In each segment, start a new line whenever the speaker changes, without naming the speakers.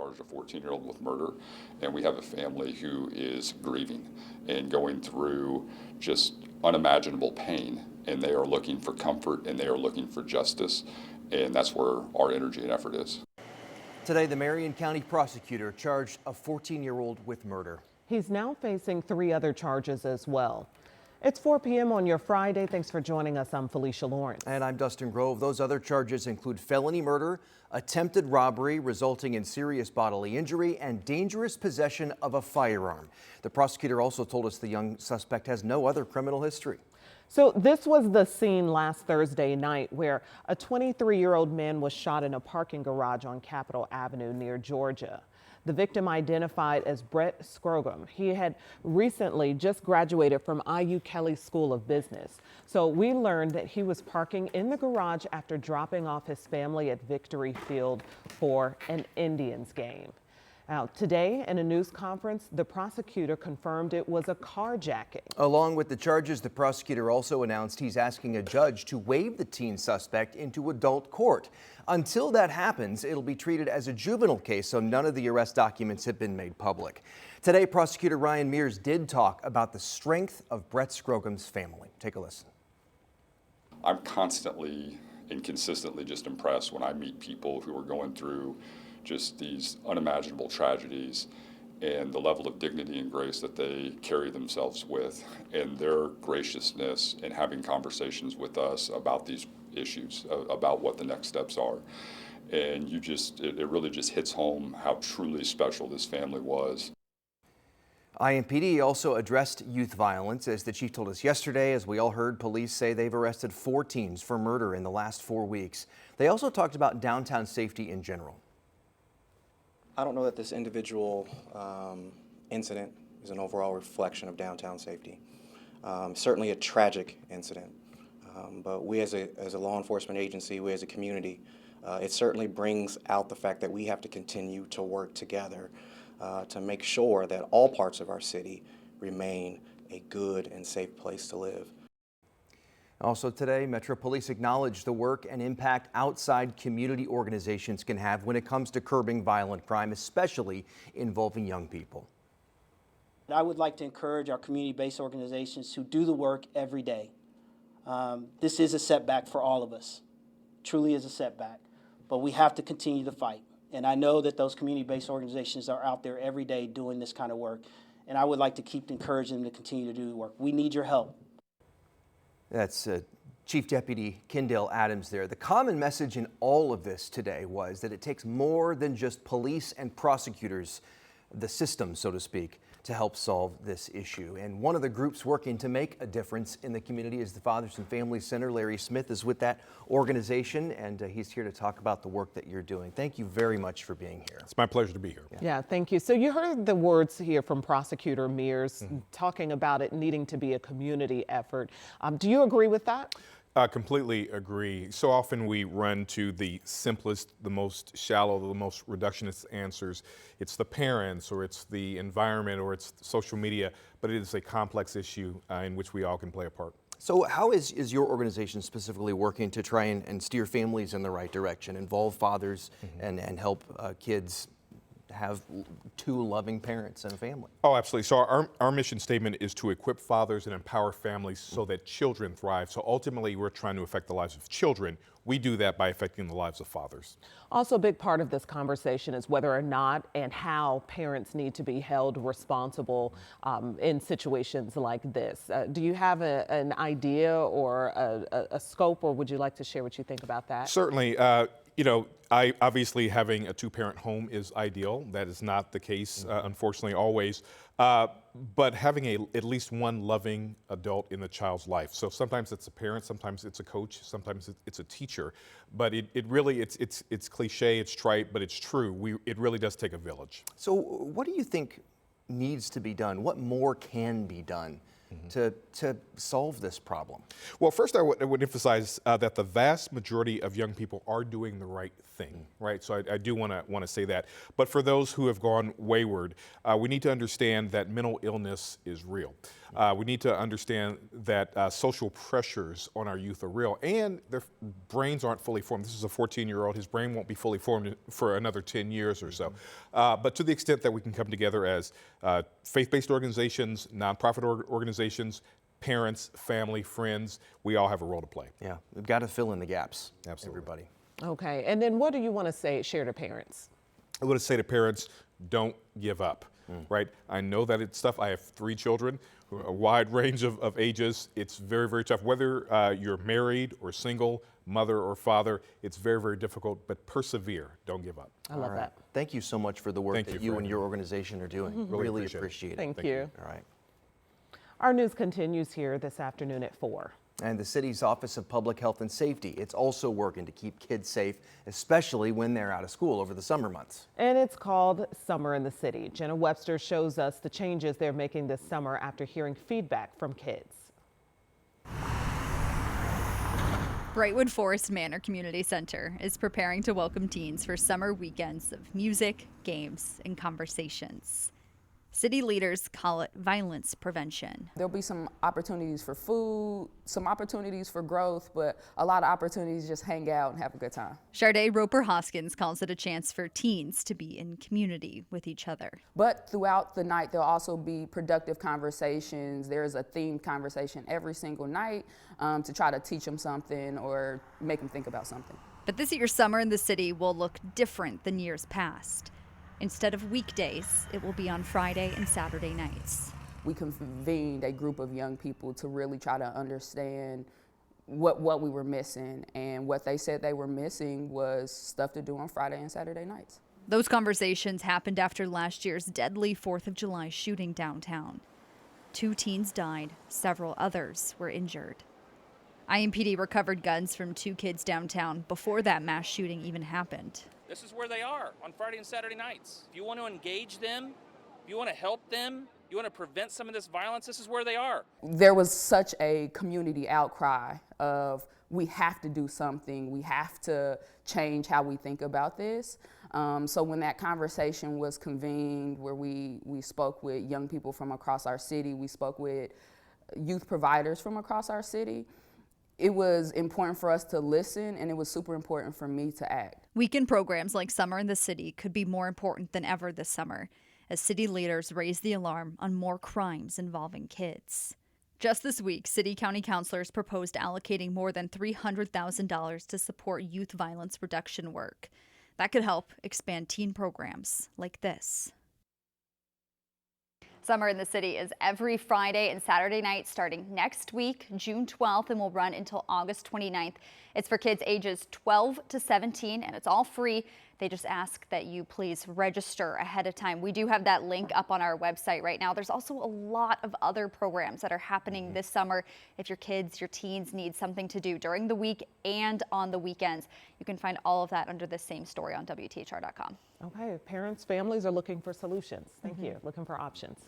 charged a 14-year-old with murder, and we have a family who is grieving and going through just unimaginable pain, and they are looking for comfort and they are looking for justice, and that's where our energy and effort is.
Today, the Marion County prosecutor charged a 14-year-old with murder.
He's now facing 3 other charges as well. It's 4 p.m. on your Friday. Thanks for joining us. I'm Felicia Lawrence.
And I'm Dustin Grove. Those other charges include felony murder, attempted robbery resulting in serious bodily injury, and dangerous possession of a firearm. The prosecutor also told us the young suspect has no other criminal history.
So this was the scene last Thursday night where a 23-year-old man was shot in a parking garage on Capitol Avenue near Georgia. The victim identified as Brett Scrogum. He had recently just graduated from IU Kelley School of Business. So we learned that he was parking in the garage after dropping off his family at Victory Field for an Indians game. Now, today in a news conference, the prosecutor confirmed it was a carjacking.
Along with the charges, the prosecutor also announced he's asking a judge to waive the teen suspect into adult court. Until that happens, it'll be treated as a juvenile case, so none of the arrest documents have been made public. Today, Prosecutor Ryan Mears did talk about the strength of Brett Scrogum's family. Take a listen.
I'm constantly and consistently just impressed when I meet people who are going through just these unimaginable tragedies and the level of dignity and grace that they carry themselves with, and their graciousness in having conversations with us about these issues, about what the next steps are. And it really just hits home how truly special this family was.
IMPD also addressed youth violence. As the chief told us yesterday, as we all heard, police say they've arrested 4 teens for murder in the last 4 weeks. They also talked about downtown safety in general.
I don't know that this individual incident is an overall reflection of downtown safety. Certainly a tragic incident, but we as a law enforcement agency, we as a community, it certainly brings out the fact that we have to continue to work together to make sure that all parts of our city remain a good and safe place to live.
Also today, Metro Police acknowledged the work and impact outside community organizations can have when it comes to curbing violent crime, especially involving young people.
I would like to encourage our community-based organizations to do the work every day. This is a setback for all of us, truly is a setback, but we have to continue to fight. And I know that those community-based organizations are out there every day doing this kind of work, and I would like to keep encouraging them to continue to do the work. We need your help.
That's Chief Deputy Kendall Adams there. The common message in all of this today was that it takes more than just police and prosecutors, the system, so to speak, to help solve this issue. And one of the groups working to make a difference in the community is the Fathers and Families Center. Larry Smith is with that organization, and he's here to talk about the work that you're doing. Thank you very much for being here.
It's my pleasure to be here.
Yeah, thank you. So you heard the words here from Prosecutor Mears talking about it needing to be a community effort. Do you agree with that?
Completely agree. So often we run to the simplest, the most shallow, the most reductionist answers. It's the parents, or it's the environment, or it's social media, but it is a complex issue in which we all can play a part.
So how is your organization specifically working to try and steer families in the right direction, involve fathers and help kids have 2 loving parents and a family?
Oh, absolutely. So our mission statement is to equip fathers and empower families so that children thrive. So ultimately, we're trying to affect the lives of children. We do that by affecting the lives of fathers.
Also, a big part of this conversation is whether or not and how parents need to be held responsible in situations like this. Do you have an idea or a scope, or would you like to share what you think about that?
Certainly. You know, obviously having a 2-parent home is ideal. That is not the case, unfortunately, always. But having at least one loving adult in the child's life. So sometimes it's a parent, sometimes it's a coach, sometimes it's a teacher. But it really, it's cliche, it's trite, but it's true. It really does take a village.
So what do you think needs to be done? What more can be done to solve this problem?
Well, first I would emphasize that the vast majority of young people are doing the right thing, right? So I do want to say that. But for those who have gone wayward, we need to understand that mental illness is real. We need to understand that social pressures on our youth are real, and their brains aren't fully formed. This is a 14-year-old. His brain won't be fully formed for another 10 years or so. But to the extent that we can come together as faith-based organizations, nonprofit organizations, parents, family, friends, we all have a role to play.
Yeah, we've got to fill in the gaps.
Absolutely.
Everybody.
Okay, and then what do you want to share to parents?
I want to say to parents, don't give up, right? I know that it's tough. I have 3 children, a wide range of ages. It's very, very tough. Whether you're married or single, mother or father, it's very, very difficult, but persevere. Don't give up.
I love that.
Thank you so much for the work
Thank
that
you
you
for
and
having
your
me.
organization are doing. Really appreciate it.
Thank you.
All right.
Our news continues here this afternoon at 4.
And the city's Office of Public Health and Safety, it's also working to keep kids safe, especially when they're out of school over the summer months.
And it's called Summer in the City. Jenna Webster shows us the changes they're making this summer after hearing feedback from kids.
Brightwood Forest Manor Community Center is preparing to welcome teens for summer weekends of music, games, and conversations. City leaders call it violence prevention.
There'll be some opportunities for food, some opportunities for growth, but a lot of opportunities to just hang out and have a good time.
Sharday Roper Hoskins calls it a chance for teens to be in community with each other.
But throughout the night, there'll also be productive conversations. There's a themed conversation every single night to try to teach them something or make them think about something.
But this year's Summer in the City will look different than years past. Instead of weekdays, it will be on Friday and Saturday nights.
We convened a group of young people to really try to understand what we were missing, and what they said they were missing was stuff to do on Friday and Saturday nights.
Those conversations happened after last year's deadly 4th of July shooting downtown. 2 teens died, several others were injured. IMPD recovered guns from 2 kids downtown before that mass shooting even happened.
This is where they are on Friday and Saturday nights. If you want to engage them, if you want to help them, you want to prevent some of this violence, this is where they are.
There was such a community outcry of we have to do something, we have to change how we think about this. So when that conversation was convened, where we spoke with young people from across our city, we spoke with youth providers from across our city, it was important for us to listen, and it was super important for me to act.
Weekend programs like Summer in the City could be more important than ever this summer, as city leaders raise the alarm on more crimes involving kids. Just this week, city county councilors proposed allocating more than $300,000 to support youth violence reduction work. That could help expand teen programs like this. Summer in the City is every Friday and Saturday night starting next week, June 12th, and will run until August 29th. It's for kids ages 12 to 17, and it's all free. They just ask that you please register ahead of time. We do have that link up on our website right now. There's also a lot of other programs that are happening this summer. If your kids, your teens need something to do during the week and on the weekends, you can find all of that under the same story on WTHR.com.
Okay, parents, families are looking for solutions. Thank you. Looking for options.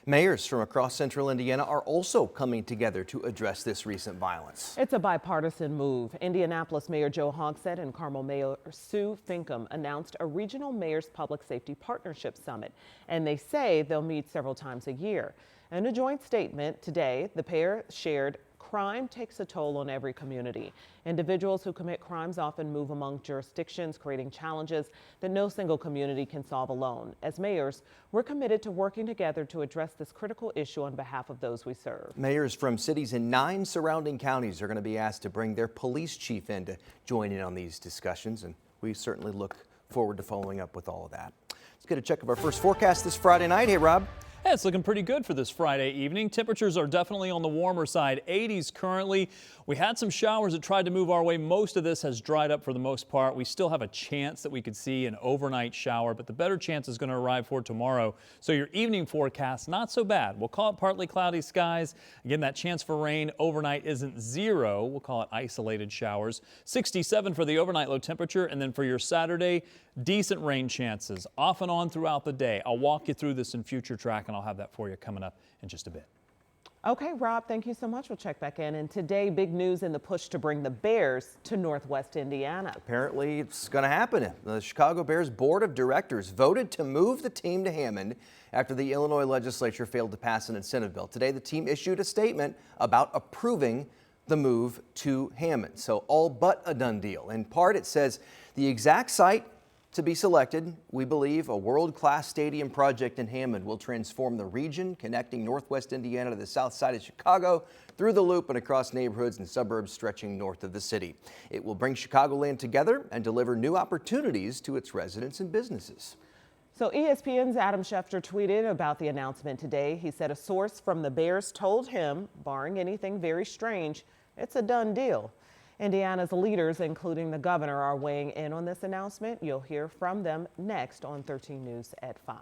Mayors from across central Indiana are also coming together to address this recent violence.
It's a bipartisan move. Indianapolis Mayor Joe Hogsett and Carmel Mayor Sue Finkham announced a regional mayor's public safety partnership summit, and they say they'll meet several times a year. In a joint statement today, the pair shared crime takes a toll on every community. Individuals who commit crimes often move among jurisdictions, creating challenges that no single community can solve alone. As mayors, we're committed to working together to address this critical issue on behalf of those we serve.
Mayors from cities in 9 surrounding counties are going to be asked to bring their police chief in to join in on these discussions, and we certainly look forward to following up with all of that. Let's get a check of our first forecast this Friday night. Hey, Rob.
Yeah, it's looking pretty good for this Friday evening. Temperatures are definitely on the warmer side, 80s currently. We had some showers that tried to move our way. Most of this has dried up for the most part. We still have a chance that we could see an overnight shower, but the better chance is going to arrive for tomorrow. So your evening forecast, not so bad. We'll call it partly cloudy skies. Again, that chance for rain overnight isn't 0. We'll call it isolated showers. 67 for the overnight low temperature, and then for your Saturday, decent rain chances off and on throughout the day. I'll walk you through this in Future Track, and I'll have that for you coming up in just a bit.
Okay, Rob, thank you so much. We'll check back in. And today, big news in the push to bring the Bears to Northwest Indiana.
Apparently, it's going to happen. The Chicago Bears Board of Directors voted to move the team to Hammond after the Illinois legislature failed to pass an incentive bill. Today, the team issued a statement about approving the move to Hammond. So all but a done deal. In part, it says the exact site to be selected, we believe a world-class stadium project in Hammond will transform the region, connecting Northwest Indiana to the south side of Chicago, through the loop and across neighborhoods and suburbs stretching north of the city. It will bring Chicagoland together and deliver new opportunities to its residents and businesses.
So ESPN's Adam Schefter tweeted about the announcement today. He said a source from the Bears told him, barring anything very strange, it's a done deal. Indiana's leaders, including the governor, are weighing in on this announcement. You'll hear from them next on 13 News at 5.